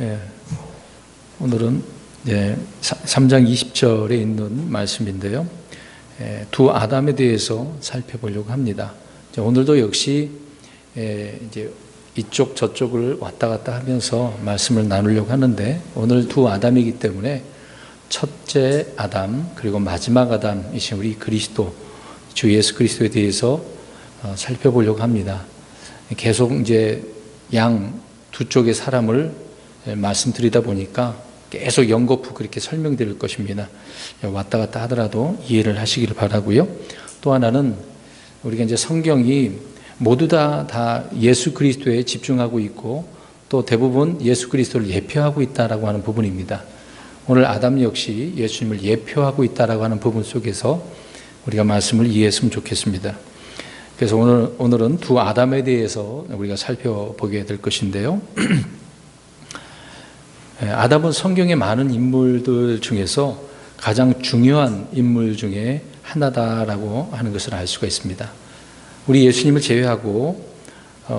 예, 오늘은 3장 20절에 있는 말씀인데요. 두 아담에 대해서 살펴보려고 합니다. 오늘도 역시 이제 이쪽 저쪽을 왔다 갔다 하면서 말씀을 나누려고 하는데, 오늘 두 아담이기 때문에 첫째 아담 그리고 마지막 아담이신 우리 그리스도, 주 예수 그리스도에 대해서 살펴보려고 합니다. 계속 이제 양 두 쪽의 사람을 말씀드리다 보니까 계속 연거푸 그렇게 설명드릴 것입니다. 왔다 갔다 하더라도 이해를 하시기를 바라고요. 또 하나는 우리가 이제 성경이 모두 다 예수 그리스도에 집중하고 있고, 또 대부분 예수 그리스도를 예표하고 있다라고 하는 부분입니다. 오늘 아담 역시 예수님을 예표하고 있다라고 하는 부분 속에서 우리가 말씀을 이해했으면 좋겠습니다. 그래서 오늘은 두 아담에 대해서 우리가 살펴보게 될 것인데요. 아담은 성경의 많은 인물들 중에서 가장 중요한 인물 중에 하나다라고 하는 것을 알 수가 있습니다. 우리 예수님을 제외하고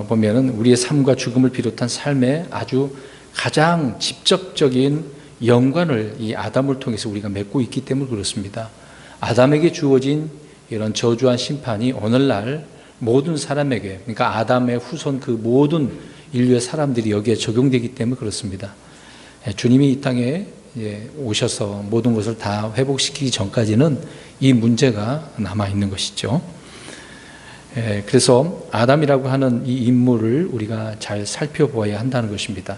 보면은 우리의 삶과 죽음을 비롯한 삶에 아주 가장 직접적인 연관을 이 아담을 통해서 우리가 맺고 있기 때문에 그렇습니다. 아담에게 주어진 이런 저주한 심판이 오늘날 모든 사람에게, 그러니까 아담의 후손 그 모든 인류의 사람들이 여기에 적용되기 때문에 그렇습니다. 주님이 이 땅에 오셔서 모든 것을 다 회복시키기 전까지는 이 문제가 남아있는 것이죠. 그래서 아담이라고 하는 이 인물을 우리가 잘 살펴보아야 한다는 것입니다.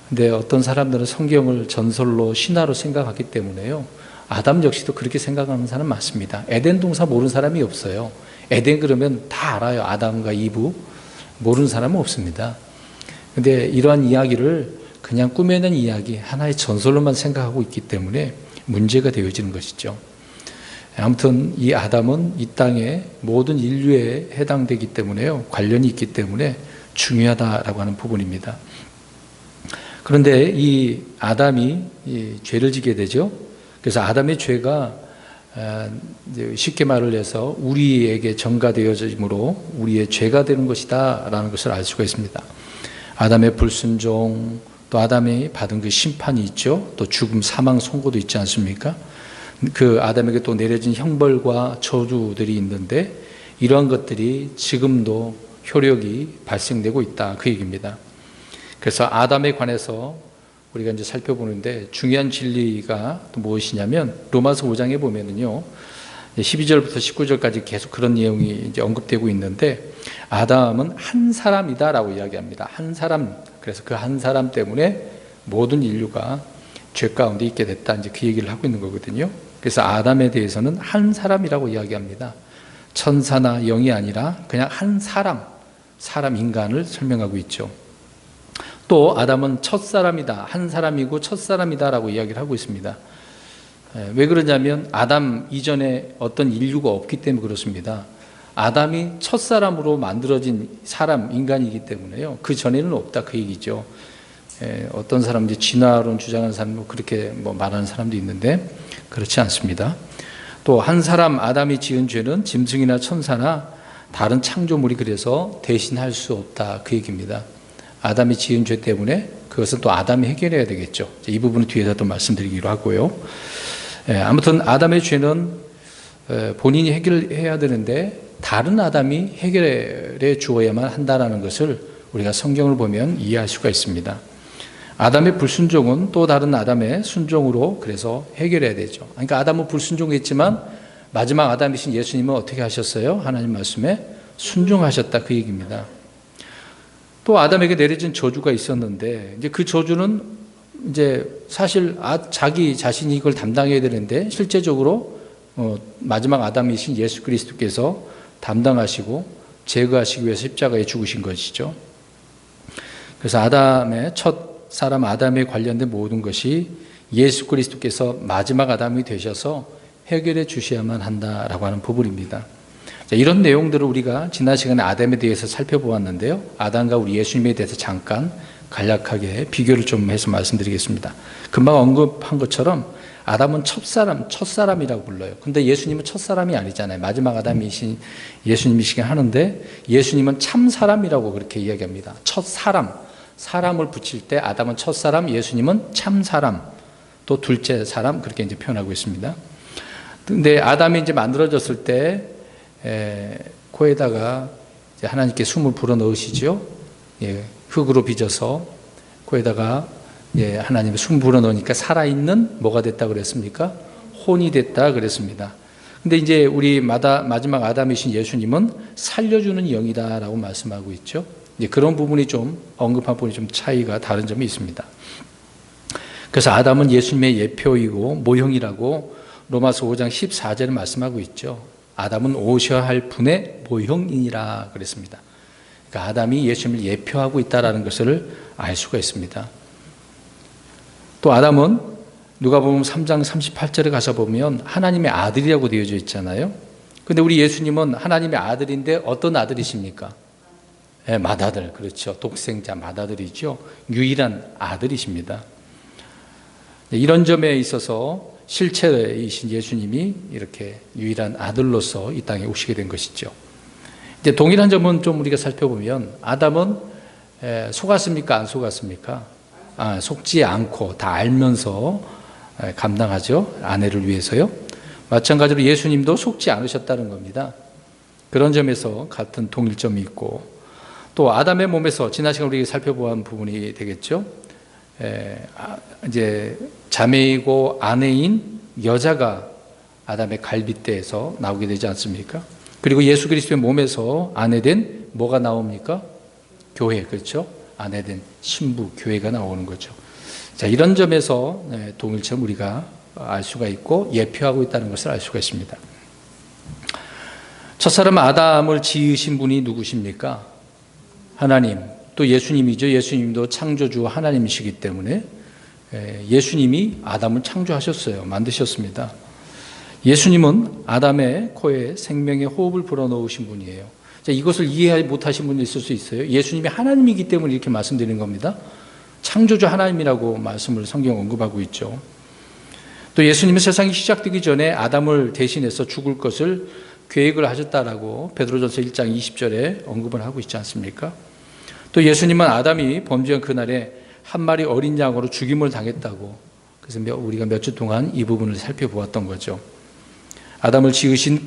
근데 어떤 사람들은 성경을 전설로 신화로 생각하기 때문에요, 아담 역시도 그렇게 생각하는 사람 많습니다. 에덴 동산 모르는 사람이 없어요. 에덴 그러면 다 알아요. 아담과 이브. 모르는 사람은 없습니다. 근데 이러한 이야기를 그냥 꾸며낸 이야기, 하나의 전설로만 생각하고 있기 때문에 문제가 되어지는 것이죠. 아무튼 이 아담은 이 땅의 모든 인류에 해당되기 때문에요, 관련이 있기 때문에 중요하다라고 하는 부분입니다. 그런데 이 아담이 죄를 지게 되죠. 그래서 아담의 죄가 쉽게 말을 해서 우리에게 전가되어짐으로 우리의 죄가 되는 것이다 라는 것을 알 수가 있습니다. 아담의 불순종, 또 아담이 받은 그 심판이 있죠. 또 죽음, 사망, 선고도 있지 않습니까? 그 아담에게 또 내려진 형벌과 저주들이 있는데, 이러한 것들이 지금도 효력이 발생되고 있다, 그 얘기입니다. 그래서 아담에 관해서 우리가 이제 살펴보는데 중요한 진리가 또 무엇이냐면, 로마서 5장에 보면은요, 12절부터 19절까지 계속 그런 내용이 이제 언급되고 있는데, 아담은 한 사람이다라고 이야기합니다. 한 사람. 그래서 그 한 사람 때문에 모든 인류가 죄 가운데 있게 됐다, 이제 그 얘기를 하고 있는 거거든요. 그래서 아담에 대해서는 한 사람이라고 이야기합니다. 천사나 영이 아니라 그냥 한 사람 인간을 설명하고 있죠. 또 아담은 첫사람이다, 한 사람이고 첫사람이다라고 이야기를 하고 있습니다. 왜 그러냐면 아담 이전에 어떤 인류가 없기 때문에 그렇습니다. 아담이 첫사람으로 만들어진 사람, 인간이기 때문에요, 그 전에는 없다, 그 얘기죠. 어떤 사람들이 진화론 주장하는 사람, 그렇게 말하는 사람도 있는데 그렇지 않습니다. 또 한 사람 아담이 지은 죄는 짐승이나 천사나 다른 창조물이 그래서 대신할 수 없다, 그 얘기입니다. 아담이 지은 죄 때문에 그것은 또 아담이 해결해야 되겠죠. 이 부분은 뒤에서 또 말씀드리기로 하고요. 아무튼 아담의 죄는 본인이 해결해야 되는데 다른 아담이 해결해 주어야만 한다는 것을 우리가 성경을 보면 이해할 수가 있습니다. 아담의 불순종은 또 다른 아담의 순종으로 그래서 해결해야 되죠. 그러니까 아담은 불순종했지만 마지막 아담이신 예수님은 어떻게 하셨어요? 하나님 말씀에 순종하셨다, 그 얘기입니다. 또 아담에게 내려진 저주가 있었는데, 이제 그 저주는 이제 사실 자기 자신이 이걸 담당해야 되는데, 실제적으로 마지막 아담이신 예수 그리스도께서 담당하시고 제거하시기 위해서 십자가에 죽으신 것이죠. 그래서 아담의 첫 사람 아담에 관련된 모든 것이 예수 그리스도께서 마지막 아담이 되셔서 해결해 주셔야만 한다라고 하는 부분입니다. 이런 내용들을 우리가 지난 시간에 아담에 대해서 살펴보았는데요, 아담과 우리 예수님에 대해서 잠깐 간략하게 비교를 좀 해서 말씀드리겠습니다. 금방 언급한 것처럼 아담은 첫사람이라고 불러요. 근데 예수님은 첫사람이 아니잖아요. 마지막 아담이신 예수님이시긴 하는데, 예수님은 참사람이라고 그렇게 이야기합니다. 첫사람, 사람을 붙일 때 아담은 첫 사람, 예수님은 참 사람, 또 둘째 사람 그렇게 이제 표현하고 있습니다. 근데 아담이 이제 만들어졌을 때 코에다가 이제 하나님께 숨을 불어 넣으시죠. 예, 흙으로 빚어서 코에다가 하나님의 숨 불어 넣으니까 살아있는 뭐가 됐다 그랬습니까? 혼이 됐다 그랬습니다. 근데 이제 우리 마지막 아담이신 예수님은 살려주는 영이다라고 말씀하고 있죠. 이제 그런 부분이 좀 언급한 부분이 좀 차이가 다른 점이 있습니다. 그래서 아담은 예수님의 예표이고 모형이라고 로마서 5장 14절에 말씀하고 있죠. 아담은 오셔야 할 분의 모형이니라 그랬습니다. 그러니까 아담이 예수님을 예표하고 있다는 것을 알 수가 있습니다. 또 아담은 누가복음 3장 38절에 가서 보면 하나님의 아들이라고 되어져 있잖아요. 근데 우리 예수님은 하나님의 아들인데 어떤 아들이십니까? 네, 맏아들, 그렇죠. 독생자 맏아들이죠. 유일한 아들이십니다. 이런 점에 있어서 실체이신 예수님이 이렇게 유일한 아들로서 이 땅에 오시게 된 것이죠. 이제 동일한 점은 좀 우리가 살펴보면 아담은 속았습니까? 안 속았습니까? 속지 않고 다 알면서 감당하죠. 아내를 위해서요. 마찬가지로 예수님도 속지 않으셨다는 겁니다. 그런 점에서 같은 동일점이 있고 또 아담의 몸에서 지난 시간 우리가 살펴본 부분이 되겠죠. 이제 자매이고 아내인 여자가 아담의 갈빗대에서 나오게 되지 않습니까? 그리고 예수 그리스도의 몸에서 아내된 뭐가 나옵니까? 교회, 그렇죠? 아내된 신부, 교회가 나오는 거죠. 자, 이런 점에서 동일점 우리가 알 수가 있고 예표하고 있다는 것을 알 수가 있습니다. 첫사람 아담을 지으신 분이 누구십니까? 하나님, 또 예수님이죠. 예수님도 창조주 하나님이시기 때문에 예수님이 아담을 창조하셨어요. 만드셨습니다. 예수님은 아담의 코에 생명의 호흡을 불어넣으신 분이에요. 자, 이것을 이해 못하신 분이 있을 수 있어요. 예수님이 하나님이기 때문에 이렇게 말씀드리는 겁니다. 창조주 하나님이라고 말씀을 성경 언급하고 있죠. 또 예수님은 세상이 시작되기 전에 아담을 대신해서 죽을 것을 계획을 하셨다라고 베드로전서 1장 20절에 언급을 하고 있지 않습니까? 또 예수님은 아담이 범죄한 그날에 한 마리 어린 양으로 죽임을 당했다고, 그래서 우리가 몇 주 동안 이 부분을 살펴보았던 거죠. 아담을 지으신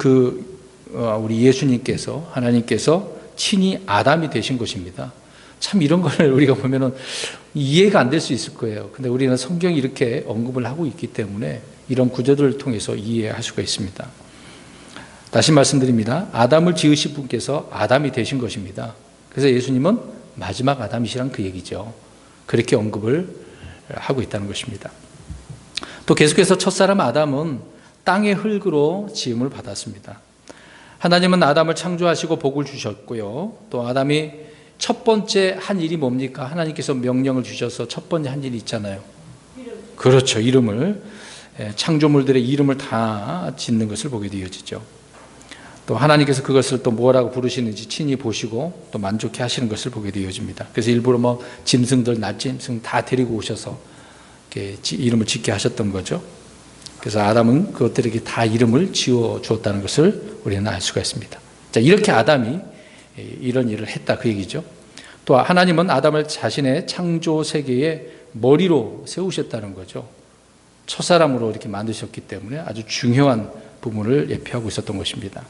우리 예수님께서, 하나님께서 친히 아담이 되신 것입니다. 참 이런 걸 우리가 보면은 이해가 안 될 수 있을 거예요. 근데 우리는 성경이 이렇게 언급을 하고 있기 때문에 이런 구절들을 통해서 이해할 수가 있습니다. 다시 말씀드립니다. 아담을 지으신 분께서 아담이 되신 것입니다. 그래서 예수님은 마지막 아담이시란 그 얘기죠. 그렇게 언급을 하고 있다는 것입니다. 또 계속해서 첫사람 아담은 땅의 흙으로 지음을 받았습니다. 하나님은 아담을 창조하시고 복을 주셨고요. 또 아담이 첫 번째 한 일이 뭡니까? 하나님께서 명령을 주셔서 첫 번째 한 일이 있잖아요. 그렇죠. 이름을, 창조물들의 이름을 다 짓는 것을 보게 되어지죠. 또 하나님께서 그것을 또 뭐라고 부르시는지 친히 보시고 또 만족해 하시는 것을 보게 되어집니다. 그래서 일부러 짐승들, 낮짐승 다 데리고 오셔서 이렇게 이름을 짓게 하셨던 거죠. 그래서 아담은 그것들에게 다 이름을 지어 주었다는 것을 우리는 알 수가 있습니다. 자, 이렇게 아담이 이런 일을 했다 그 얘기죠. 또 하나님은 아담을 자신의 창조 세계의 머리로 세우셨다는 거죠. 첫사람으로 이렇게 만드셨기 때문에 아주 중요한 부분을 예표하고 있었던 것입니다.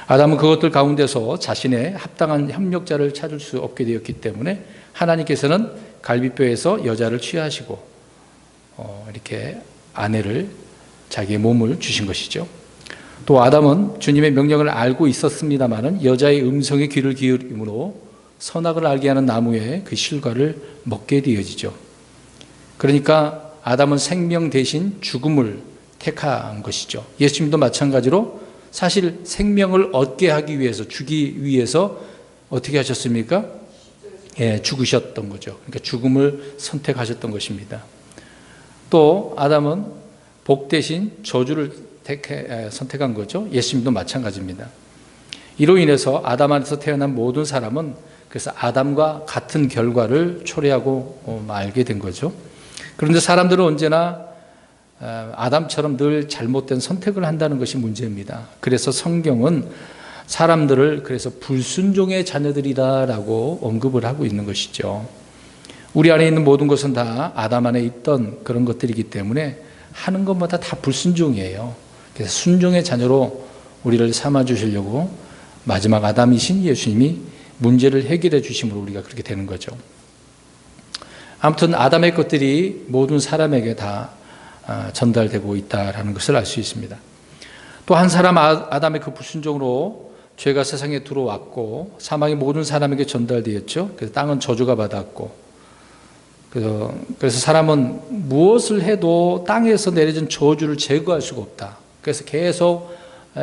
아담은 그것들 가운데서 자신의 합당한 협력자를 찾을 수 없게 되었기 때문에 하나님께서는 갈빗뼈에서 여자를 취하시고 이렇게 아내를, 자기의 몸을 주신 것이죠. 또 아담은 주님의 명령을 알고 있었습니다마는 여자의 음성에 귀를 기울임으로 선악을 알게 하는 나무의 그 실과를 먹게 되어지죠. 그러니까 아담은 생명 대신 죽음을 택한 것이죠. 예수님도 마찬가지로 사실 생명을 얻게 하기 위해서, 주기 위해서 어떻게 하셨습니까? 죽으셨던 거죠. 그러니까 죽음을 선택하셨던 것입니다. 또 아담은 복 대신 저주를 선택한 거죠. 예수님도 마찬가지입니다. 이로 인해서 아담 안에서 태어난 모든 사람은 그래서 아담과 같은 결과를 초래하고 말게 된 거죠. 그런데 사람들은 언제나 아담처럼 늘 잘못된 선택을 한다는 것이 문제입니다. 그래서 성경은 사람들을 그래서 불순종의 자녀들이라고 언급을 하고 있는 것이죠. 우리 안에 있는 모든 것은 다 아담 안에 있던 그런 것들이기 때문에 하는 것마다 다 불순종이에요. 그래서 순종의 자녀로 우리를 삼아주시려고 마지막 아담이신 예수님이 문제를 해결해 주심으로 우리가 그렇게 되는 거죠. 아무튼 아담의 것들이 모든 사람에게 다 전달되고 있다는 것을 알 수 있습니다. 또 한 사람 아담의 그 불순종으로 죄가 세상에 들어왔고 사망이 모든 사람에게 전달되었죠. 그래서 땅은 저주가 받았고, 그래서 사람은 무엇을 해도 땅에서 내려진 저주를 제거할 수가 없다. 그래서 계속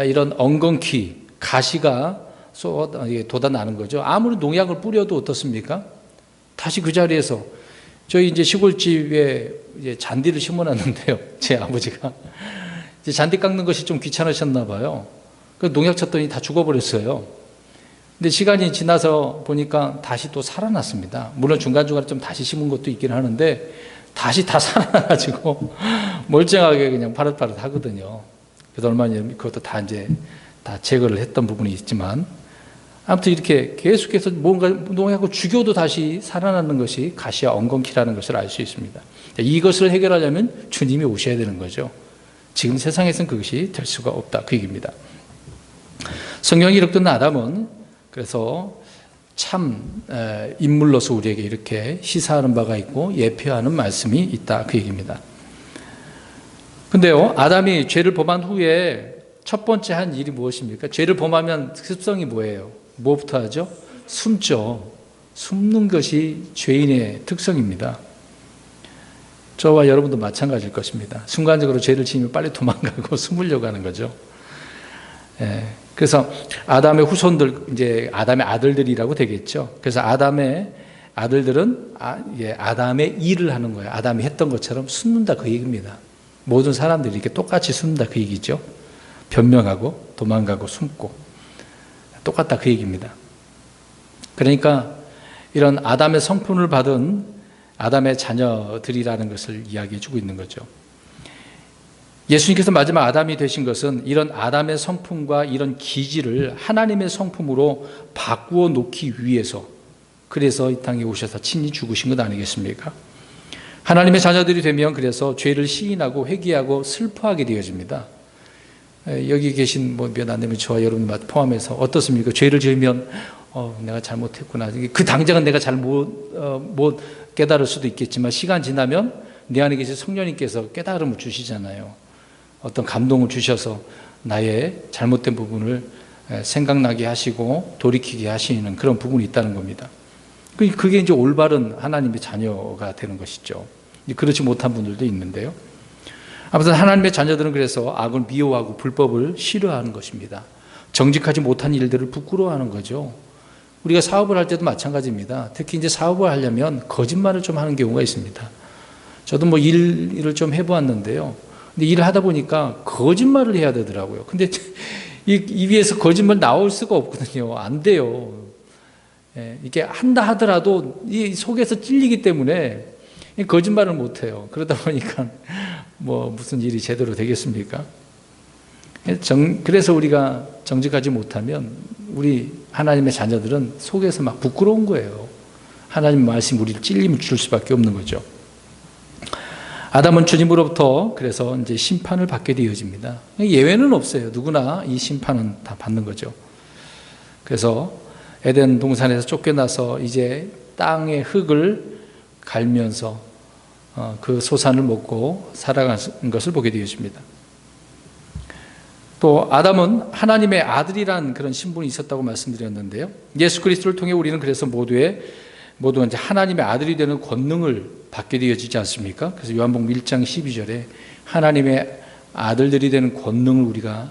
이런 엉겅퀴, 가시가 돋아나는 거죠. 아무리 농약을 뿌려도 어떻습니까? 다시 그 자리에서, 저희 이제 시골집에 이제 잔디를 심어놨는데요. 제 아버지가 이제 잔디 깎는 것이 좀 귀찮으셨나 봐요. 그 농약 쳤더니 다 죽어버렸어요. 근데 시간이 지나서 보니까 다시 또 살아났습니다. 물론 중간중간에 좀 다시 심은 것도 있긴 하는데 다시 다 살아나가지고 멀쩡하게 그냥 파릇파릇 하거든요. 그래서 얼마 전에 그것도 다 이제 다 제거를 했던 부분이 있지만, 아무튼 이렇게 계속해서 뭔가 농약을 죽여도 다시 살아나는 것이 가시와 엉겅퀴라는 것을 알 수 있습니다. 이것을 해결하려면 주님이 오셔야 되는 거죠. 지금 세상에서는 그것이 될 수가 없다, 그 얘기입니다. 성경이 기록된 아담은 그래서 참 인물로서 우리에게 이렇게 시사하는 바가 있고 예표하는 말씀이 있다, 그 얘기입니다. 근데요, 아담이 죄를 범한 후에 첫 번째 한 일이 무엇입니까? 죄를 범하면 습성이 뭐예요? 뭐부터 하죠? 숨죠. 숨는 것이 죄인의 특성입니다. 저와 여러분도 마찬가지일 것입니다. 순간적으로 죄를 지으면 빨리 도망가고 숨으려고 하는 거죠. 그래서 아담의 후손들, 이제 아담의 아들들이라고 되겠죠. 그래서 아담의 아들들은 아담의 일을 하는 거예요. 아담이 했던 것처럼 숨는다, 그 얘기입니다. 모든 사람들이 이렇게 똑같이 숨는다, 그 얘기죠. 변명하고 도망가고 숨고 똑같다, 그 얘기입니다. 그러니까 이런 아담의 성품을 받은 아담의 자녀들이라는 것을 이야기해 주고 있는 거죠. 예수님께서 마지막 아담이 되신 것은 이런 아담의 성품과 이런 기질을 하나님의 성품으로 바꾸어 놓기 위해서, 그래서 이 땅에 오셔서 친히 죽으신 것 아니겠습니까? 하나님의 자녀들이 되면 그래서 죄를 시인하고 회개하고 슬퍼하게 되어집니다. 여기 계신 몇 안 되면 저와 여러분 포함해서 어떻습니까? 죄를 지으면 내가 잘못했구나. 그 당장은 내가 잘 못 깨달을 수도 있겠지만 시간 지나면 내 안에 계신 성령님께서 깨달음을 주시잖아요. 어떤 감동을 주셔서 나의 잘못된 부분을 생각나게 하시고 돌이키게 하시는 그런 부분이 있다는 겁니다. 그게 이제 올바른 하나님의 자녀가 되는 것이죠. 그렇지 못한 분들도 있는데요. 아무튼 하나님의 자녀들은 그래서 악을 미워하고 불법을 싫어하는 것입니다. 정직하지 못한 일들을 부끄러워하는 거죠. 우리가 사업을 할 때도 마찬가지입니다. 특히 이제 사업을 하려면 거짓말을 좀 하는 경우가 있습니다. 저도 일을 좀 해보았는데요. 근데 일을 하다 보니까 거짓말을 해야 되더라고요. 근데 이 위에서 거짓말 나올 수가 없거든요. 안 돼요. 이게 한다 하더라도 이 속에서 찔리기 때문에 거짓말을 못 해요. 그러다 보니까 무슨 일이 제대로 되겠습니까? 그래서 우리가 정직하지 못하면 우리 하나님의 자녀들은 속에서 막 부끄러운 거예요. 하나님 말씀 우리를 찔림을 줄 수밖에 없는 거죠. 아담은 주님으로부터 그래서 이제 심판을 받게 되어집니다. 예외는 없어요. 누구나 이 심판은 다 받는 거죠. 그래서 에덴 동산에서 쫓겨나서 이제 땅의 흙을 갈면서 그 소산을 먹고 살아가는 것을 보게 되어집니다. 또 아담은 하나님의 아들이란 그런 신분이 있었다고 말씀드렸는데요. 예수 그리스도를 통해 우리는 그래서 모두가 이제 하나님의 아들이 되는 권능을 받게 되어지지 않습니까? 그래서 요한복음 1장 12절에 하나님의 아들들이 되는 권능을 우리가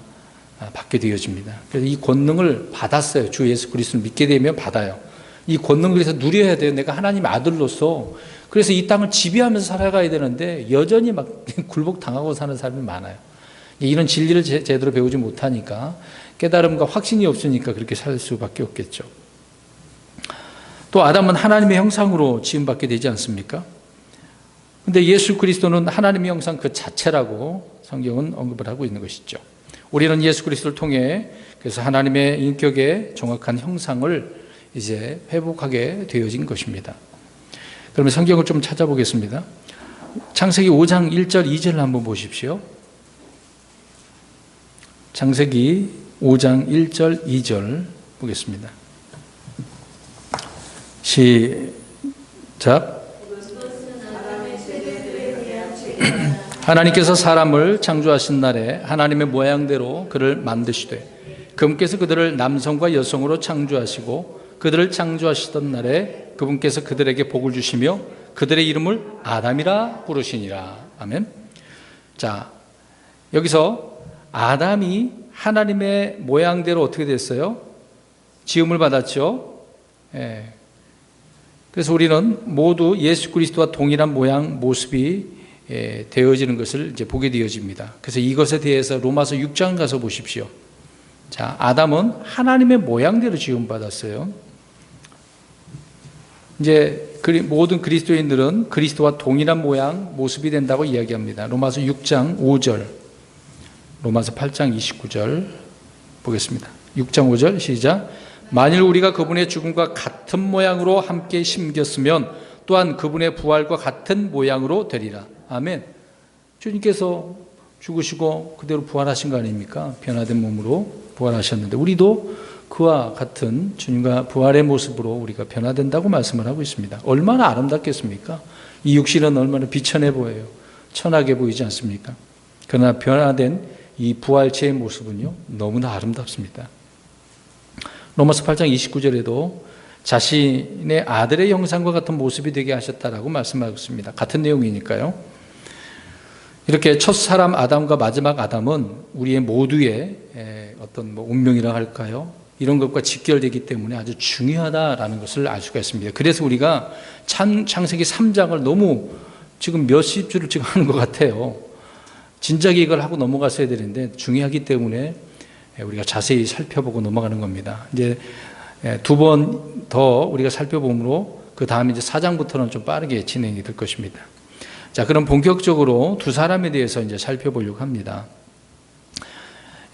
받게 되어집니다. 그래서 이 권능을 받았어요. 주 예수 그리스도를 믿게 되면 받아요. 이 권능을 그래서 누려야 돼요. 내가 하나님의 아들로서. 그래서 이 땅을 지배하면서 살아가야 되는데 여전히 막 굴복당하고 사는 사람이 많아요. 이런 진리를 제대로 배우지 못하니까, 깨달음과 확신이 없으니까 그렇게 살 수밖에 없겠죠. 또 아담은 하나님의 형상으로 지음받게 되지 않습니까? 근데 예수 그리스도는 하나님의 형상 그 자체라고 성경은 언급을 하고 있는 것이죠. 우리는 예수 그리스도를 통해 그래서 하나님의 인격의 정확한 형상을 이제 회복하게 되어진 것입니다. 그러면 성경을 좀 찾아보겠습니다. 창세기 5장 1절 2절을 한번 보십시오. 창세기 5장 1절 2절 보겠습니다. 시작. 하나님께서 사람을 창조하신 날에 하나님의 모양대로 그를 만드시되 그분께서 그들을 남성과 여성으로 창조하시고 그들을 창조하시던 날에 그분께서 그들에게 복을 주시며 그들의 이름을 아담이라 부르시니라. 아멘. 자, 여기서 아담이 하나님의 모양대로 어떻게 됐어요? 지음을 받았죠. 예. 그래서 우리는 모두 예수 그리스도와 동일한 모양, 모습이 되어지는 것을 이제 보게 되어집니다. 그래서 이것에 대해서 로마서 6장 가서 보십시오. 자, 아담은 하나님의 모양대로 지음받았어요. 이제 모든 그리스도인들은 그리스도와 동일한 모양, 모습이 된다고 이야기합니다. 로마서 6장 5절, 로마서 8장 29절 보겠습니다. 6장 5절 시작. 만일 우리가 그분의 죽음과 같은 모양으로 함께 심겼으면 또한 그분의 부활과 같은 모양으로 되리라. 아멘. 주님께서 죽으시고 그대로 부활하신 거 아닙니까? 변화된 몸으로 부활하셨는데 우리도 그와 같은 주님과 부활의 모습으로 우리가 변화된다고 말씀을 하고 있습니다. 얼마나 아름답겠습니까? 이 육신은 얼마나 비천해 보여요. 천하게 보이지 않습니까? 그러나 변화된 이 부활체의 모습은요, 너무나 아름답습니다. 로마서 8장 29절에도 자신의 아들의 형상과 같은 모습이 되게 하셨다라고 말씀하고 있습니다. 같은 내용이니까요. 이렇게 첫 사람 아담과 마지막 아담은 우리의 모두의 어떤 운명이라 할까요? 이런 것과 직결되기 때문에 아주 중요하다라는 것을 알 수가 있습니다. 그래서 우리가 창세기 3장을 너무 지금 몇십 줄을 지금 하는 것 같아요. 진작에 이걸 하고 넘어갔어야 되는데 중요하기 때문에 우리가 자세히 살펴보고 넘어가는 겁니다. 이제 두 번 더 우리가 살펴보므로 그 다음에 이제 4장부터는 좀 빠르게 진행이 될 것입니다. 자, 그럼 본격적으로 두 사람에 대해서 이제 살펴보려고 합니다.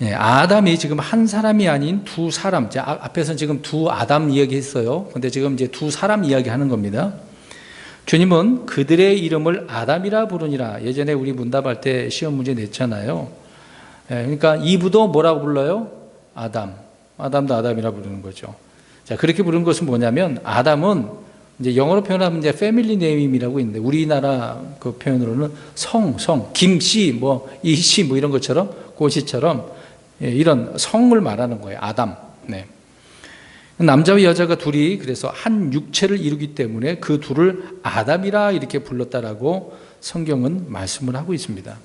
아담이 지금 한 사람이 아닌 두 사람, 앞에서는 지금 두 아담 이야기했어요. 근데 지금 이제 두 사람 이야기하는 겁니다. 주님은 그들의 이름을 아담이라 부르니라. 예전에 우리 문답할 때 시험 문제 냈잖아요. 그러니까 이브도 뭐라고 불러요? 아담. 아담도 아담이라 부르는 거죠. 자, 그렇게 부르는 것은 뭐냐면 아담은 이제 영어로 표현하면 이제 패밀리 네임이라고 있는데 우리나라 그 표현으로는 성, 김씨, 이씨 이런 것처럼 고씨처럼 이런 성을 말하는 거예요. 아담. 네. 남자와 여자가 둘이 그래서 한 육체를 이루기 때문에 그 둘을 아담이라 이렇게 불렀다라고 성경은 말씀을 하고 있습니다.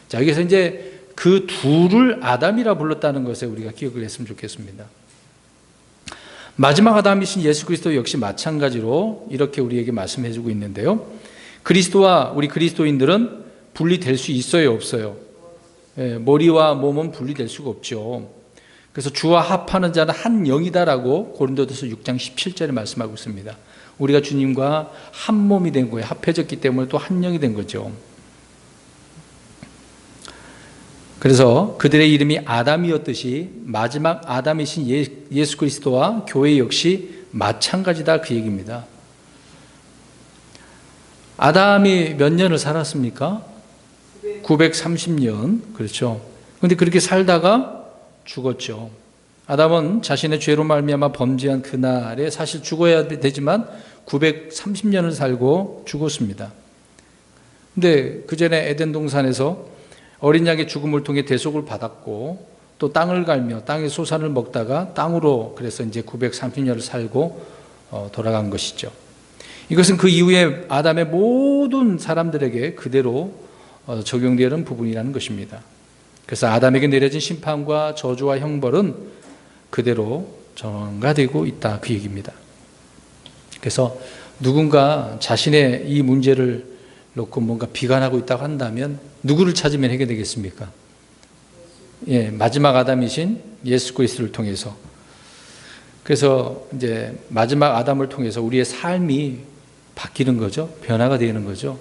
자, 여기서 이제 그 둘을 아담이라 불렀다는 것에 우리가 기억을 했으면 좋겠습니다. 마지막 아담이신 예수 그리스도 역시 마찬가지로 이렇게 우리에게 말씀해 주고 있는데요. 그리스도와 우리 그리스도인들은 분리될 수 있어요, 없어요? 머리와 몸은 분리될 수가 없죠. 그래서 주와 합하는 자는 한 영이다라고 고린도전서 6장 17절에 말씀하고 있습니다. 우리가 주님과 한 몸이 된 거예요. 합해졌기 때문에 또 한 영이 된 거죠. 그래서 그들의 이름이 아담이었듯이 마지막 아담이신 예수 그리스도와 교회 역시 마찬가지다 그 얘기입니다. 아담이 몇 년을 살았습니까? 930년. 그렇죠. 그런데 그렇게 살다가 죽었죠. 아담은 자신의 죄로 말미암아 범죄한 그날에 사실 죽어야 되지만 930년을 살고 죽었습니다. 근데 그 전에 에덴 동산에서 어린 양의 죽음을 통해 대속을 받았고 또 땅을 갈며 땅의 소산을 먹다가 땅으로 그래서 이제 930년을 살고 돌아간 것이죠. 이것은 그 이후에 아담의 모든 사람들에게 그대로 적용되는 부분이라는 것입니다. 그래서 아담에게 내려진 심판과 저주와 형벌은 그대로 전가되고 있다 그 얘기입니다. 그래서 누군가 자신의 이 문제를 놓고 뭔가 비관하고 있다고 한다면 누구를 찾으면 해결되겠습니까? 마지막 아담이신 예수 그리스도를 통해서. 그래서 이제 마지막 아담을 통해서 우리의 삶이 바뀌는 거죠. 변화가 되는 거죠.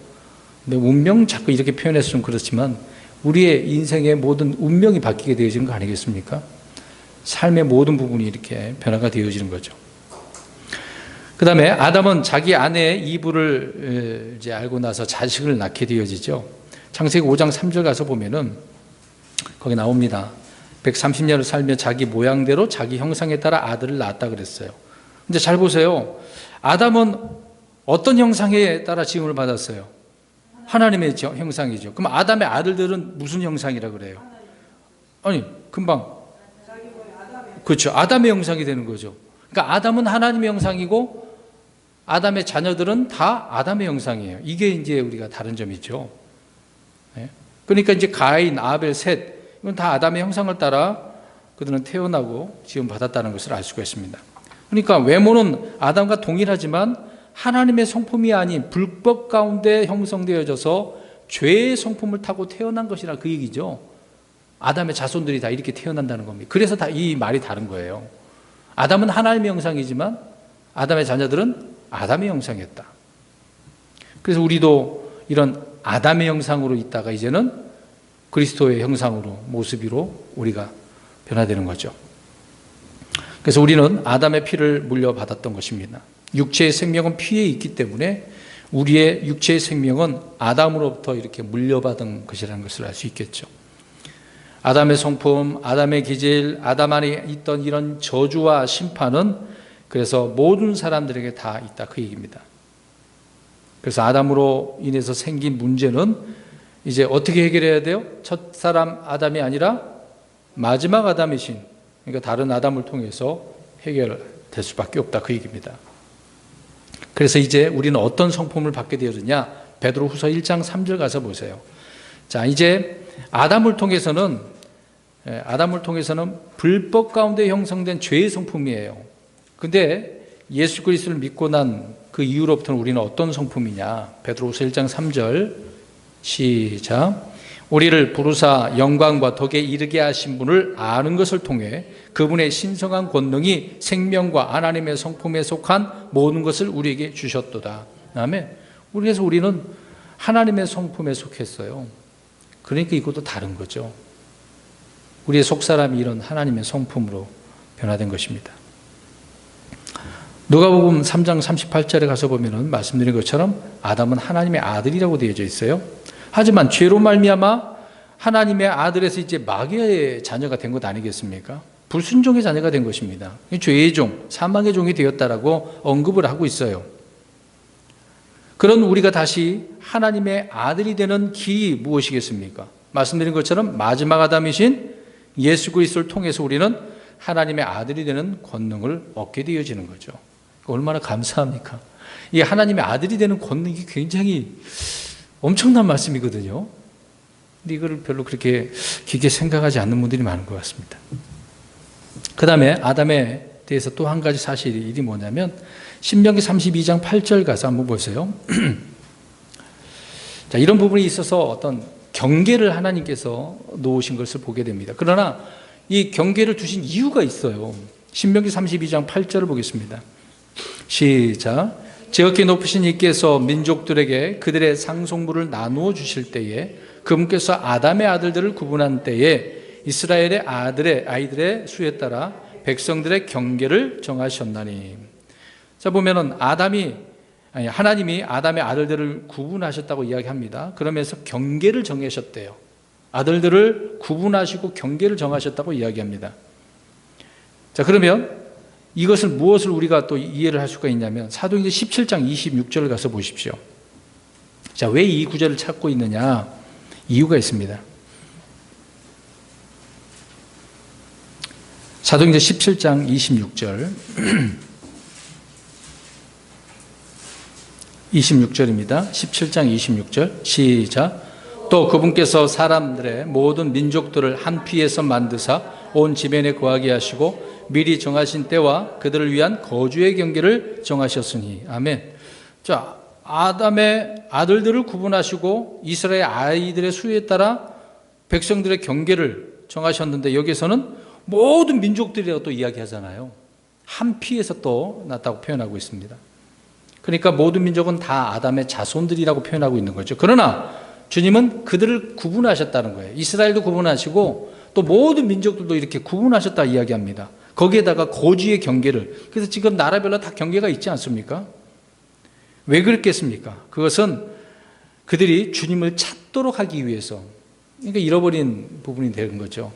근데 운명 자꾸 이렇게 표현해서 좀 그렇지만 우리의 인생의 모든 운명이 바뀌게 되어지는 거 아니겠습니까? 삶의 모든 부분이 이렇게 변화가 되어지는 거죠. 그 다음에 아담은 자기 아내의 이브를 이제 알고 나서 자식을 낳게 되어지죠. 창세기 5장 3절 가서 보면은 거기 나옵니다. 130년을 살며 자기 모양대로 자기 형상에 따라 아들을 낳았다 그랬어요. 근데 잘 보세요. 아담은 어떤 형상에 따라 지음을 받았어요? 하나님의 형상이죠. 그럼 아담의 아들들은 무슨 형상이라 그래요? 아니, 금방. 그렇죠. 아담의 형상이 되는 거죠. 그러니까 아담은 하나님의 형상이고 아담의 자녀들은 다 아담의 형상이에요. 이게 이제 우리가 다른 점이죠. 그러니까 이제 가인, 아벨, 셋, 이건 다 아담의 형상을 따라 그들은 태어나고 지음 받았다는 것을 알 수가 있습니다. 그러니까 외모는 아담과 동일하지만 하나님의 성품이 아닌 불법 가운데 형성되어져서 죄의 성품을 타고 태어난 것이라 그 얘기죠. 아담의 자손들이 다 이렇게 태어난다는 겁니다. 그래서 다 이 말이 다른 거예요. 아담은 하나님의 형상이지만 아담의 자녀들은 아담의 형상이었다. 그래서 우리도 이런 아담의 형상으로 있다가 이제는 그리스도의 형상으로, 모습으로 우리가 변화되는 거죠. 그래서 우리는 아담의 피를 물려받았던 것입니다. 육체의 생명은 피에 있기 때문에 우리의 육체의 생명은 아담으로부터 이렇게 물려받은 것이라는 것을 알 수 있겠죠. 아담의 성품, 아담의 기질, 아담 안에 있던 이런 저주와 심판은 그래서 모든 사람들에게 다 있다 그 얘기입니다. 그래서 아담으로 인해서 생긴 문제는 이제 어떻게 해결해야 돼요? 첫 사람 아담이 아니라 마지막 아담이신, 그러니까 다른 아담을 통해서 해결될 수밖에 없다 그 얘기입니다. 그래서 이제 우리는 어떤 성품을 받게 되었느냐? 베드로후서 1장 3절 가서 보세요. 자, 이제 아담을 통해서는 불법 가운데 형성된 죄의 성품이에요. 근데 예수 그리스도를 믿고 난 그 이후로부터는 우리는 어떤 성품이냐? 베드로후서 1장 3절 시작. 우리를 부르사 영광과 덕에 이르게 하신 분을 아는 것을 통해 그분의 신성한 권능이 생명과 하나님의 성품에 속한 모든 것을 우리에게 주셨도다. 아멘. 그래서 우리는 하나님의 성품에 속했어요. 그러니까 이것도 다른 거죠. 우리의 속사람이 이런 하나님의 성품으로 변화된 것입니다. 누가복음 3장 38절에 가서 보면은 말씀드린 것처럼 아담은 하나님의 아들이라고 되어져 있어요. 하지만 죄로 말미암아 하나님의 아들에서 이제 마귀의 자녀가 된 것 아니겠습니까? 불순종의 자녀가 된 것입니다. 죄의 종, 사망의 종이 되었다라고 언급을 하고 있어요. 그런 우리가 다시 하나님의 아들이 되는 길이 무엇이겠습니까? 말씀드린 것처럼 마지막 아담이신 예수 그리스도를 통해서 우리는 하나님의 아들이 되는 권능을 얻게 되어지는 거죠. 얼마나 감사합니까? 이 하나님의 아들이 되는 권능이 굉장히 엄청난 말씀이거든요. 근데 이거를 별로 그렇게 깊게 생각하지 않는 분들이 많은 것 같습니다. 그 다음에 아담에 대해서 또 한 가지 사실이 뭐냐면 신명기 32장 8절 가서 한번 보세요. 자, 이런 부분이 있어서 어떤 경계를 하나님께서 놓으신 것을 보게 됩니다. 그러나 이 경계를 두신 이유가 있어요. 신명기 32장 8절을 보겠습니다. 시작. 지극히 높으신 이께서 민족들에게 그들의 상속물을 나누어 주실 때에 그분께서 아담의 아들들을 구분한 때에 이스라엘의 아이들의 수에 따라 백성들의 경계를 정하셨나니. 자, 보면은 하나님이 아담의 아들들을 구분하셨다고 이야기합니다. 그러면서 경계를 정하셨대요. 아들들을 구분하시고 경계를 정하셨다고 이야기합니다. 자, 그러면 이것을 무엇을 우리가 또 이해를 할 수가 있냐면 사도행전 17장 26절을 가서 보십시오. 자, 왜 이 구절을 찾고 있느냐? 이유가 있습니다. 사도행전 17장 26절 26절입니다. 17장 26절 시작. 또 그분께서 사람들의 모든 민족들을 한 피에서 만드사 온 지면에 거하게 하시고 미리 정하신 때와 그들을 위한 거주의 경계를 정하셨으니. 아멘. 자, 아담의 아들들을 구분하시고 이스라엘 아이들의 수에 따라 백성들의 경계를 정하셨는데 여기서는 모든 민족들이라고 또 이야기하잖아요. 한 피에서 또 났다고 표현하고 있습니다. 그러니까 모든 민족은 다 아담의 자손들이라고 표현하고 있는 거죠. 그러나 주님은 그들을 구분하셨다는 거예요. 이스라엘도 구분하시고 또 모든 민족들도 이렇게 구분하셨다 이야기합니다. 거기에다가 거주의 경계를, 그래서 지금 나라별로 다 경계가 있지 않습니까? 왜 그랬겠습니까? 그것은 그들이 주님을 찾도록 하기 위해서, 그러니까 잃어버린 부분이 되는 거죠.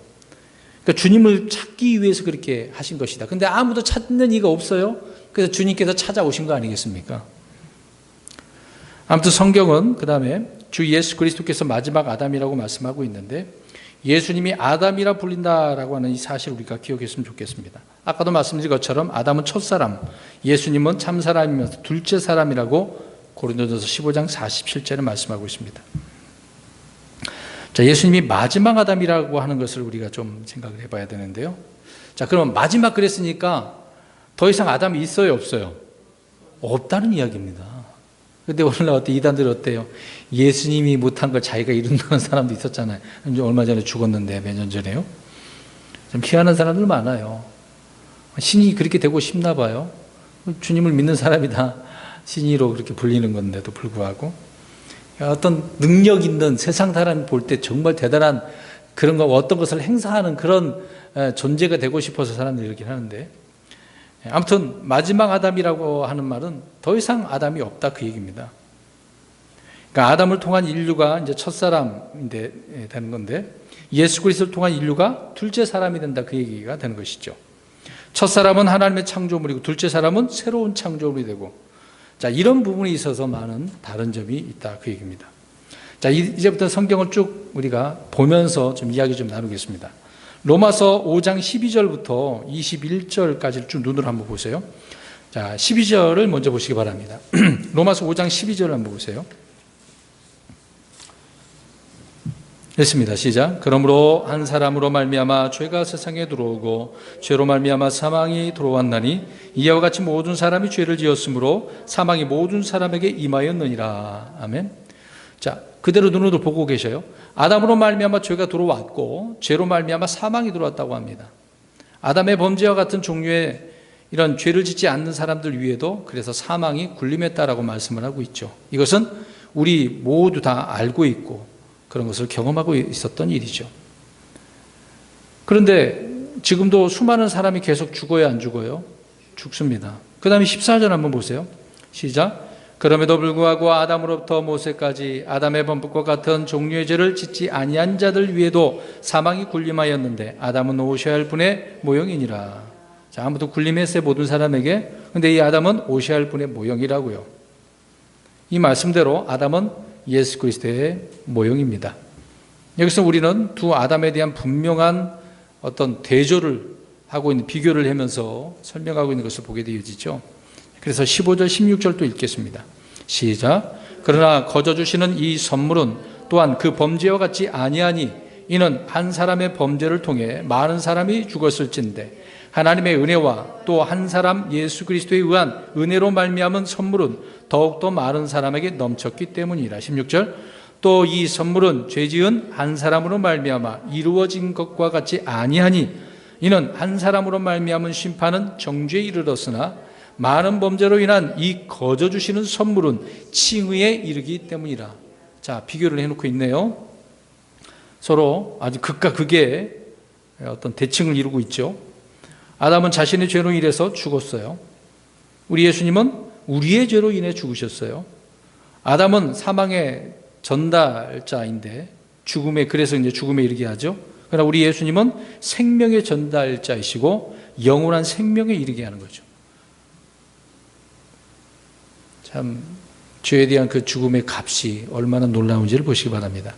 그러니까 주님을 찾기 위해서 그렇게 하신 것이다. 근데 아무도 찾는 이가 없어요. 그래서 주님께서 찾아오신 거 아니겠습니까? 아무튼 성경은 그 다음에 주 예수 그리스도께서 마지막 아담이라고 말씀하고 있는데, 예수님이 아담이라 불린다라고 하는 이 사실을 우리가 기억했으면 좋겠습니다. 아까도 말씀드린 것처럼 아담은 첫사람, 예수님은 참사람이면서 둘째 사람이라고 고린도전서 15장 47절에 말씀하고 있습니다. 자, 예수님이 마지막 아담이라고 하는 것을 우리가 좀 생각을 해봐야 되는데요. 자, 그럼 마지막 그랬으니까 더 이상 아담이 있어요, 없어요? 없다는 이야기입니다. 근데 오늘 어때? 이단들 어때요? 예수님이 못한 걸 자기가 이룬다는 사람도 있었잖아요. 얼마 전에 죽었는데, 몇 년 전에요. 좀 희한한 사람들 많아요. 신이 그렇게 되고 싶나 봐요. 주님을 믿는 사람이 다 신이로 그렇게 불리는 건데도 불구하고, 어떤 능력 있는 세상 사람이 볼 때 정말 대단한 그런 거, 어떤 것을 행사하는 그런 존재가 되고 싶어서 사람들이 이렇게 하는데, 아무튼 마지막 아담이라고 하는 말은 더 이상 아담이 없다, 그 얘기입니다. 그러니까 아담을 통한 인류가 이제 첫 사람인데 되는 건데, 예수 그리스도를 통한 인류가 둘째 사람이 된다, 그 얘기가 되는 것이죠. 첫 사람은 하나님의 창조물이고 둘째 사람은 새로운 창조물이 되고, 자, 이런 부분에 있어서 많은 다른 점이 있다, 그 얘기입니다. 자, 이제부터 성경을 쭉 우리가 보면서 좀 이야기 좀 나누겠습니다. 로마서 5장 12절부터 21절까지를 쭉 눈으로 한번 보세요. 자, 12절을 먼저 보시기 바랍니다. 로마서 5장 12절을 한번 보세요. 됐습니다. 시작. 그러므로 한 사람으로 말미암아 죄가 세상에 들어오고 죄로 말미암아 사망이 들어왔나니 이와 같이 모든 사람이 죄를 지었으므로 사망이 모든 사람에게 임하였느니라. 아멘. 자, 그대로 눈으로 보고 계셔요. 아담으로 말미암아 죄가 들어왔고 죄로 말미암아 사망이 들어왔다고 합니다. 아담의 범죄와 같은 종류의 이런 죄를 짓지 않는 사람들 위에도 그래서 사망이 군림했다라고 말씀을 하고 있죠. 이것은 우리 모두 다 알고 있고 그런 것을 경험하고 있었던 일이죠. 그런데 지금도 수많은 사람이 계속 죽어요, 안 죽어요? 죽습니다. 그 다음에 14절 한번 보세요. 시작. 그럼에도 불구하고 아담으로부터 모세까지 아담의 범법과 같은 종류의 죄를 짓지 아니한 자들 위에도 사망이 군림하였는데 아담은 오셔야 할 분의 모형이니라. 자, 아무도 군림했어요, 모든 사람에게. 근데 이 아담은 오셔야 할 분의 모형이라고요. 이 말씀대로 아담은 예수 그리스도의 모형입니다. 여기서 우리는 두 아담에 대한 분명한 어떤 대조를 하고 있는, 비교를 하면서 설명하고 있는 것을 보게 되어지죠. 그래서 15절 16절도 읽겠습니다. 시작. 그러나 거저 주시는 이 선물은 또한 그 범죄와 같지 아니하니 이는 한 사람의 범죄를 통해 많은 사람이 죽었을진데 하나님의 은혜와 또 한 사람 예수 그리스도에 의한 은혜로 말미암은 선물은 더욱더 많은 사람에게 넘쳤기 때문이라. 16절. 또 이 선물은 죄지은 한 사람으로 말미암아 이루어진 것과 같지 아니하니 이는 한 사람으로 말미암은 심판은 정죄에 이르렀으나 많은 범죄로 인한 이 거저 주시는 선물은 칭의에 이르기 때문이라. 자, 비교를 해놓고 있네요. 서로 아주 극과 극의 어떤 대칭을 이루고 있죠. 아담은 자신의 죄로 인해서 죽었어요. 우리 예수님은 우리의 죄로 인해 죽으셨어요. 아담은 사망의 전달자인데 그래서 이제 죽음에 이르게 하죠. 그러나 우리 예수님은 생명의 전달자이시고 영원한 생명에 이르게 하는 거죠. 참 죄에 대한 그 죽음의 값이 얼마나 놀라운지를 보시기 바랍니다.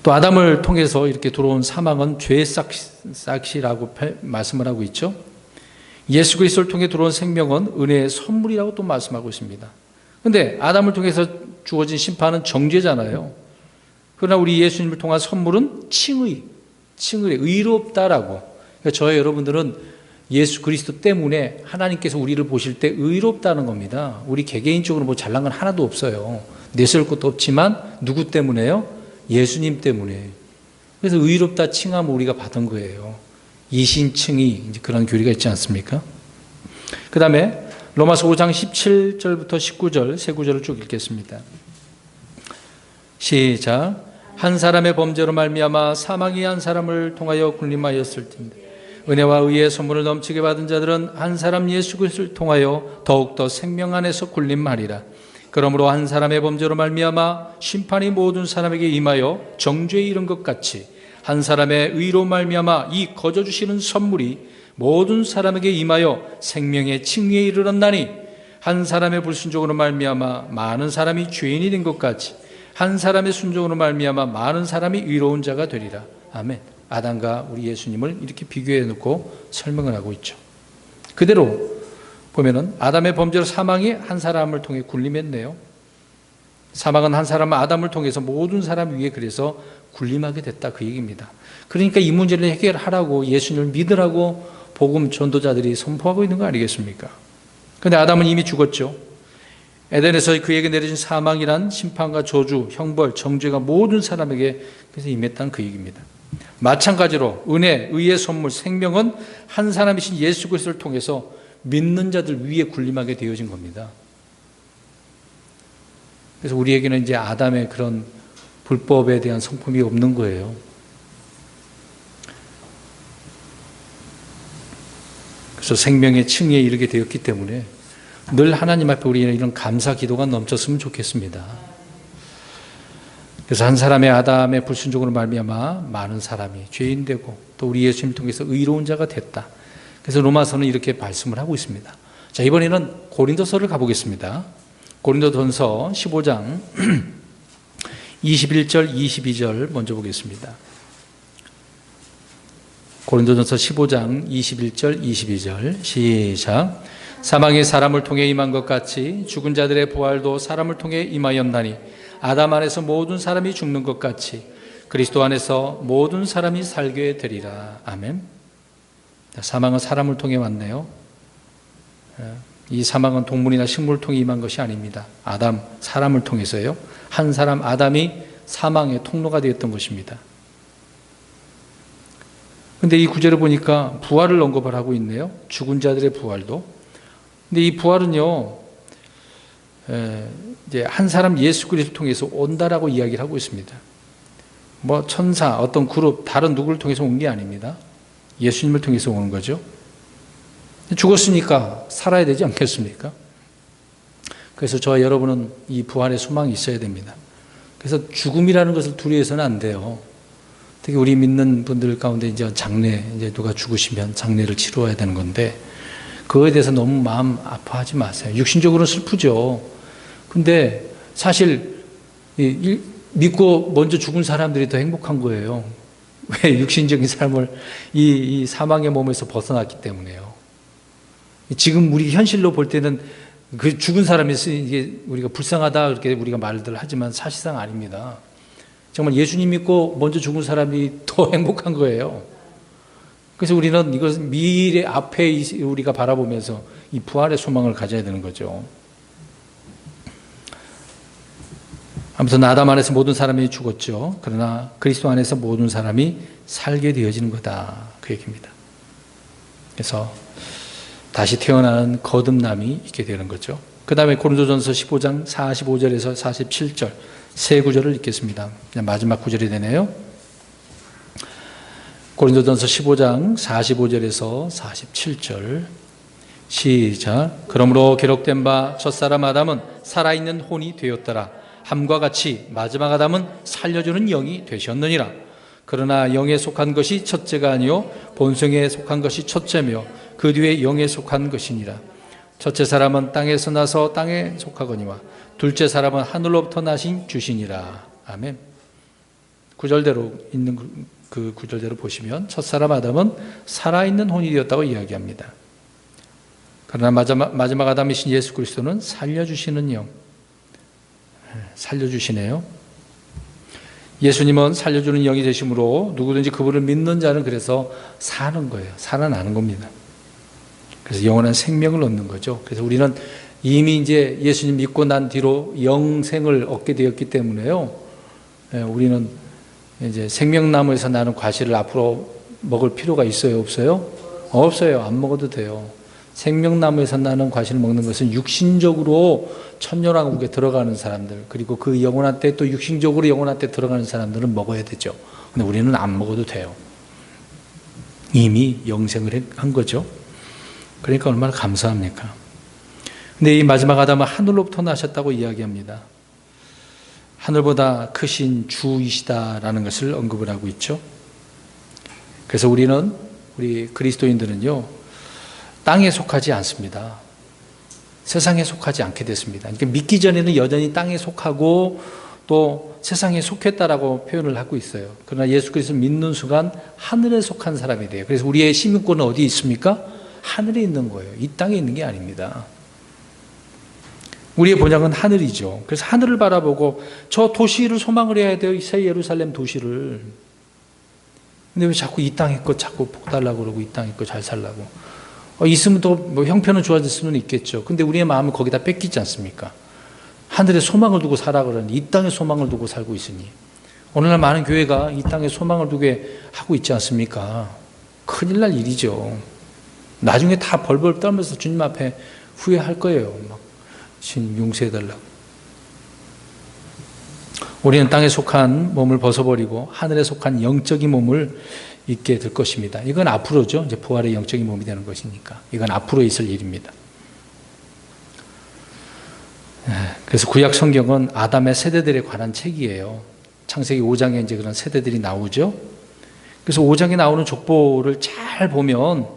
또 아담을 통해서 이렇게 들어온 사망은 죄의 싹이라고 말씀을 하고 있죠. 예수 그리스도를 통해 들어온 생명은 은혜의 선물이라고 또 말씀하고 있습니다. 그런데 아담을 통해서 주어진 심판은 정죄잖아요. 그러나 우리 예수님을 통한 선물은 칭의, 의롭다라고. 그러니까 저희 여러분들은 예수 그리스도 때문에 하나님께서 우리를 보실 때 의롭다는 겁니다. 우리 개개인적으로 뭐 잘난 건 하나도 없어요. 내세울 것도 없지만 누구 때문에요? 예수님 때문에. 그래서 의롭다 칭함을 우리가 받은 거예요. 이신칭의, 이제 그런 교리가 있지 않습니까? 그 다음에 로마서 5장 17절부터 19절 세 구절을 쭉 읽겠습니다. 시작. 한 사람의 범죄로 말미암아 사망이 한 사람을 통하여 군림하였을 텐데 은혜와 의의 선물을 넘치게 받은 자들은 한 사람 예수 그리스도를 통하여 더욱더 생명 안에서 군림하리라. 그러므로 한 사람의 범죄로 말미암아 심판이 모든 사람에게 임하여 정죄에 이른 것 같이 한 사람의 의로 말미암아 이 거저 주시는 선물이 모든 사람에게 임하여 생명의 칭의에 이르렀나니 한 사람의 불순종으로 말미암아 많은 사람이 죄인이 된 것 같이 한 사람의 순종으로 말미암아 많은 사람이 의로운 자가 되리라. 아멘. 아담과 우리 예수님을 이렇게 비교해 놓고 설명을 하고 있죠. 그대로 보면은 아담의 범죄로 사망이 한 사람을 통해 군림했네요. 사망은 한 사람 아담을 통해서 모든 사람 위에 그래서 군림하게 됐다, 그 얘기입니다. 그러니까 이 문제를 해결하라고 예수님을 믿으라고 복음 전도자들이 선포하고 있는 거 아니겠습니까? 그런데 아담은 이미 죽었죠. 에덴에서 그에게 내려진 사망이란 심판과 저주, 형벌, 정죄가 모든 사람에게 그래서 임했다는 그 얘기입니다. 마찬가지로 은혜, 의의 선물, 생명은 한 사람이신 예수 그리스도를 통해서 믿는 자들 위에 군림하게 되어진 겁니다. 그래서 우리에게는 이제 아담의 그런 불법에 대한 성품이 없는 거예요. 그래서 생명의 층위에 이르게 되었기 때문에 늘 하나님 앞에 우리는 이런 감사 기도가 넘쳤으면 좋겠습니다. 그래서 한 사람의 아담의 불순종으로 말미암아 많은 사람이 죄인 되고 또 우리 예수님을 통해서 의로운 자가 됐다. 그래서 로마서는 이렇게 말씀을 하고 있습니다. 자, 이번에는 고린도서를 가보겠습니다. 고린도전서 15장 21절 22절 먼저 보겠습니다. 고린도전서 15장 21절 22절 시작. 사망이 사람을 통해 임한 것 같이 죽은 자들의 부활도 사람을 통해 임하였나니 아담 안에서 모든 사람이 죽는 것 같이 그리스도 안에서 모든 사람이 살게 되리라. 아멘. 사망은 사람을 통해 왔네요. 이 사망은 동물이나 식물을 통해 임한 것이 아닙니다. 아담, 사람을 통해서요. 한 사람 아담이 사망의 통로가 되었던 것입니다. 그런데 이 구절을 보니까 부활을 언급을 하고 있네요. 죽은 자들의 부활도. 근데 이 부활은요, 이제 한 사람 예수 그리스도를 통해서 온다라고 이야기를 하고 있습니다. 뭐 천사, 어떤 그룹, 다른 누구를 통해서 온 게 아닙니다. 예수님을 통해서 오는 거죠. 죽었으니까 살아야 되지 않겠습니까? 그래서 저와 여러분은 이 부활의 소망이 있어야 됩니다. 그래서 죽음이라는 것을 두려워해서는 안 돼요. 특히 우리 믿는 분들 가운데 이제 장례, 이제 누가 죽으시면 장례를 치러야 되는 건데 그거에 대해서 너무 마음 아파하지 마세요. 육신적으로는 슬프죠. 근데 사실 믿고 먼저 죽은 사람들이 더 행복한 거예요. 왜? 육신적인 삶을 이 사망의 몸에서 벗어났기 때문에요. 지금 우리 현실로 볼 때는 그 죽은 사람이 이게 우리가 불쌍하다 그렇게 우리가 말들 하지만 사실상 아닙니다. 정말 예수님 믿고 먼저 죽은 사람이 더 행복한 거예요. 그래서 우리는 이것 미래 앞에 우리가 바라보면서 이 부활의 소망을 가져야 되는 거죠. 아무튼 아담 안에서 모든 사람이 죽었죠. 그러나 그리스도 안에서 모든 사람이 살게 되어지는 거다, 그 얘기입니다. 그래서 다시 태어나는 거듭남이 있게 되는 거죠. 그 다음에 고린도전서 15장 45절에서 47절 세 구절을 읽겠습니다. 마지막 구절이 되네요. 고린도전서 15장 45절에서 47절 시작. 그러므로 기록된 바 첫사람 아담은 살아있는 혼이 되었더라. 함과 같이 마지막 아담은 살려주는 영이 되셨느니라. 그러나 영에 속한 것이 첫째가 아니요 본성에 속한 것이 첫째며 그 뒤에 영에 속한 것이니라. 첫째 사람은 땅에서 나서 땅에 속하거니와 둘째 사람은 하늘로부터 나신 주시니라. 아멘. 구절대로 있는 그 구절대로 보시면 첫사람 아담은 살아있는 혼이 되었다고 이야기합니다. 그러나 마지막 아담이신 예수 그리스도는 살려주시는 영, 살려주시네요. 예수님은 살려주는 영이 되심으로 누구든지 그분을 믿는 자는 그래서 사는 거예요. 살아나는 겁니다. 그래서 영원한 생명을 얻는 거죠. 그래서 우리는 이미 이제 예수님 믿고 난 뒤로 영생을 얻게 되었기 때문에요. 우리는 이제 생명나무에서 나는 과실을 앞으로 먹을 필요가 있어요, 없어요? 없어요. 안 먹어도 돼요. 생명나무에서 나는 과실을 먹는 것은 육신적으로 천년왕국에 들어가는 사람들, 그리고 그 영원한 때 또 육신적으로 영원한 때 들어가는 사람들은 먹어야 되죠. 근데 우리는 안 먹어도 돼요. 이미 영생을 한 거죠. 그러니까 얼마나 감사합니까? 근데 이 마지막 아담은 하늘로부터 나셨다고 이야기합니다. 하늘보다 크신 주이시다라는 것을 언급을 하고 있죠. 그래서 우리 그리스도인들은요, 땅에 속하지 않습니다. 세상에 속하지 않게 됐습니다. 그러니까 믿기 전에는 여전히 땅에 속하고 또 세상에 속했다라고 표현을 하고 있어요. 그러나 예수 그리스도를 믿는 순간 하늘에 속한 사람이 돼요. 그래서 우리의 시민권은 어디 있습니까? 하늘에 있는 거예요. 이 땅에 있는 게 아닙니다. 우리의 본향은 하늘이죠. 그래서 하늘을 바라보고 저 도시를 소망을 해야 돼요. 새 예루살렘 도시를. 근데 왜 자꾸 이 땅의 것 자꾸 복달라고 그러고 이 땅의 것 잘 살라고. 있으면 또 뭐 형편은 좋아질 수는 있겠죠. 근데 우리의 마음은 거기다 뺏기지 않습니까? 하늘에 소망을 두고 살아 그러니 이 땅에 소망을 두고 살고 있으니 오늘날 많은 교회가 이 땅에 소망을 두게 하고 있지 않습니까? 큰일 날 일이죠. 나중에 다 벌벌 떨면서 주님 앞에 후회할 거예요. 막 주님 용서해달라고. 우리는 땅에 속한 몸을 벗어버리고 하늘에 속한 영적인 몸을 입게 될 것입니다. 이건 앞으로죠. 이제 부활의 영적인 몸이 되는 것이니까. 이건 앞으로 있을 일입니다. 그래서 구약 성경은 아담의 세대들에 관한 책이에요. 창세기 5장에 이제 그런 세대들이 나오죠. 그래서 5장에 나오는 족보를 잘 보면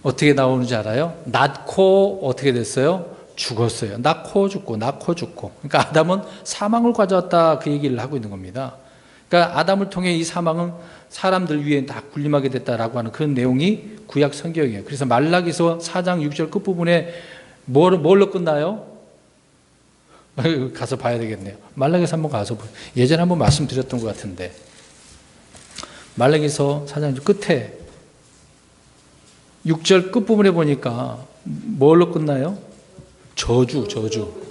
어떻게 나오는지 알아요? 낳고 어떻게 됐어요? 죽었어요. 낳고 죽고 낳고 죽고. 그러니까 아담은 사망을 가져왔다 그 얘기를 하고 있는 겁니다. 그러니까 아담을 통해 이 사망은 사람들 위에 다 군림하게 됐다라고 하는 그런 내용이 구약 성경이에요. 그래서 말라기서 4장 6절 끝부분에 뭘로 끝나요? 가서 봐야 되겠네요. 말라기서 한번 가서 보세요. 예전에 한번 말씀드렸던 것 같은데 말라기서 4장 끝에 6절 끝부분에 보니까 뭘로 끝나요? 저주.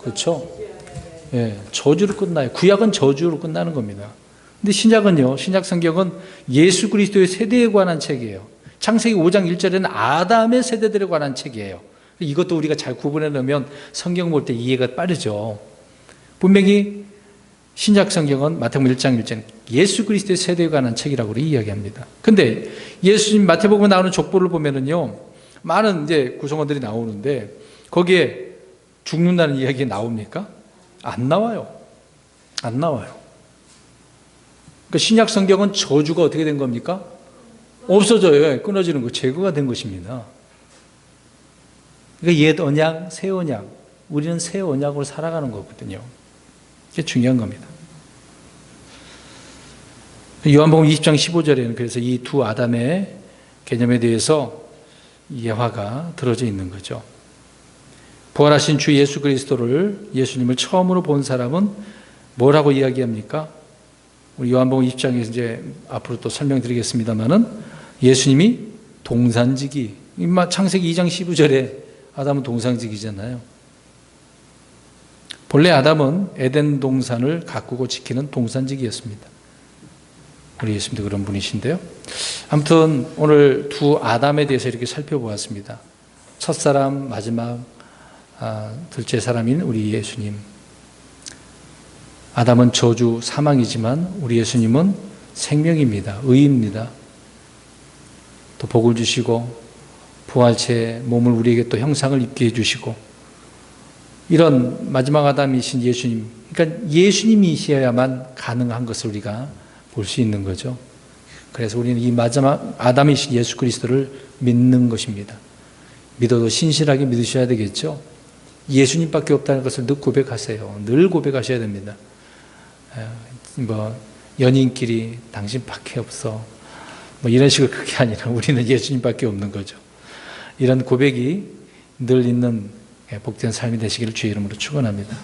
그렇죠? 예, 저주로 끝나요. 구약은 저주로 끝나는 겁니다. 근데 신약은요, 신약 성경은 예수 그리스도의 세대에 관한 책이에요. 창세기 5장 1절에는 아담의 세대들에 관한 책이에요. 이것도 우리가 잘 구분해 놓으면 성경 볼 때 이해가 빠르죠. 분명히 신약 성경은 마태복음 1장 1절 예수 그리스도의 세대에 관한 책이라고 이야기합니다. 근데 예수님 마태복음에 나오는 족보를 보면은요, 많은 이제 구성원들이 나오는데 거기에 죽는다는 이야기 나옵니까? 안 나와요. 안 나와요. 그러니까 신약 성경은 저주가 어떻게 된 겁니까? 없어져요. 끊어지는 거, 제거가 된 것입니다. 그러니까 옛 언약, 새 언약. 우리는 새 언약으로 살아가는 거거든요. 이게 중요한 겁니다. 요한복음 20장 15절에는 그래서 이 두 아담의 개념에 대해서 예화가 들어져 있는 거죠. 부활하신 주 예수 그리스도를, 예수님을 처음으로 본 사람은 뭐라고 이야기합니까? 우리 요한복음 20장에서 이제 앞으로 또 설명드리겠습니다만은 예수님이 동산지기, 창세기 2장 15절에 아담은 동산지기잖아요. 본래 아담은 에덴 동산을 가꾸고 지키는 동산지기였습니다. 우리 예수님도 그런 분이신데요. 아무튼 오늘 두 아담에 대해서 이렇게 살펴보았습니다. 첫사람, 마지막 둘째 사람인 우리 예수님. 아담은 저주, 사망이지만 우리 예수님은 생명입니다. 의입니다. 또 복을 주시고 부활체 몸을 우리에게 또 형상을 입게 해주시고 이런 마지막 아담이신 예수님, 그러니까 예수님이셔야만 가능한 것을 우리가 볼 수 있는 거죠. 그래서 우리는 이 마지막 아담이신 예수 그리스도를 믿는 것입니다. 믿어도 신실하게 믿으셔야 되겠죠. 예수님밖에 없다는 것을 늘 고백하세요. 늘 고백하셔야 됩니다. 연인끼리 당신밖에 없어. 이런 식으로 그게 아니라 우리는 예수님밖에 없는 거죠. 이런 고백이 늘 있는 복된 삶이 되시기를 주의 이름으로 축원합니다.